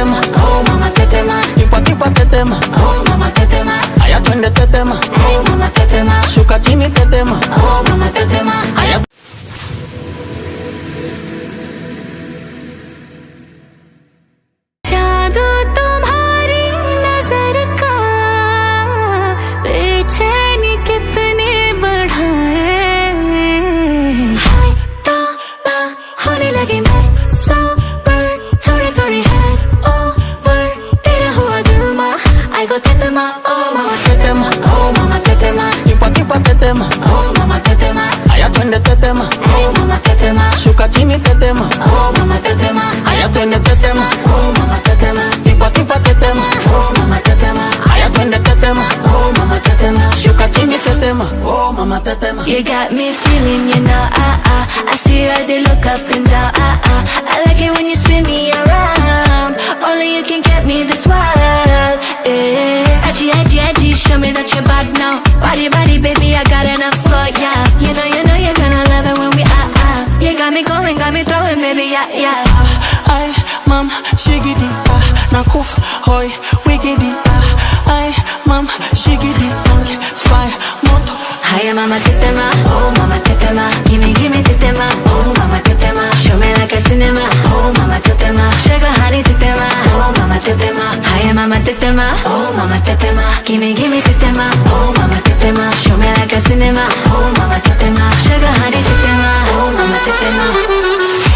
tetema, oh mama tetema, kipa kipa tetema, oh mama tetema, aya twende tetema, oh mama tetema, shuka chini tetema, oh mama tetema, aya tetema, oh mama tetema, aya twende tetema, oh mama tetema, shuka chini tetema, oh mama tetema, aya twende tetema, oh mama tetema, kipa kipa tetema, oh mama tetema, aya twende tetema, oh mama tetema, shuka chini tetema, oh mama tetema. You got me feeling, you know, I see how they look up and down, I like it when you spin me around. Only you can get me this wild, yeah. Edgy, show me that you're bad now. Body, baby, I got enough for ya. You know you're gonna love it when we You got me going, got me throwing, baby, yeah. Ay, mam, shigidi, nakuf, hoy, wigidi, ay, mam, shigidi, fire, moto. Hiya, mama tetema, oh mama tetema, gimme tetema, oh mama tetema, show me like a cinema, oh mama tetema, sugar honey tetema, oh mama tetema. Hiya, mama tetema, oh mama tetema, gimme tetema, oh mama tetema, show me like a cinema, oh mama tetema, sugar honey tetema, oh mama tetema.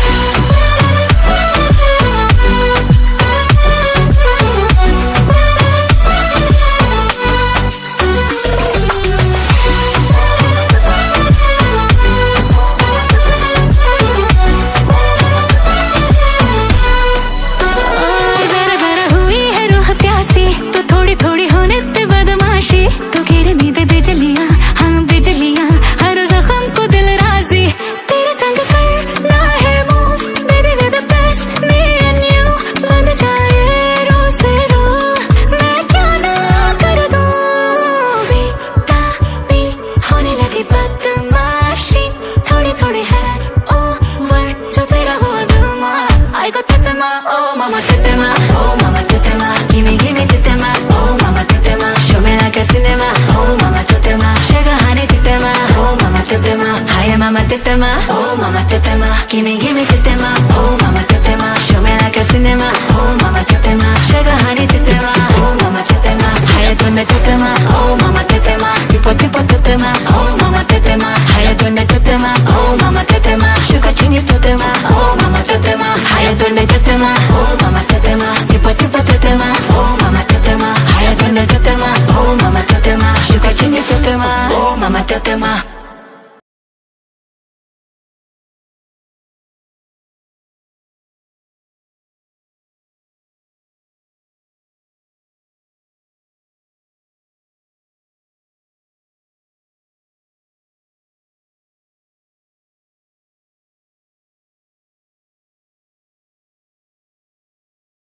Oh mama tetema, oh mama tetema, gimme tetema, oh mama tetema, show me like a cinema, oh mama tetema, sugar honey tetema, oh mama tetema. Hiya, mama tetema, oh mama tetema, gimme tetema, oh mama tetema, show me like a cinema, oh mama tetema, sugar honey tetema, oh mama tetema. Hiya, twende tetema, oh mama tetema, tipo tetema, oh mama tetema. Hiya, twende tetema, oh mama tetema, shuka chini tetema, oh mama tetema. Hiya, twende tetema, oh mama tetema, tipo tetema, oh mama tetema. Hiya, twende tetema, oh mama tetema, shuka chini tetema, oh mama tetema.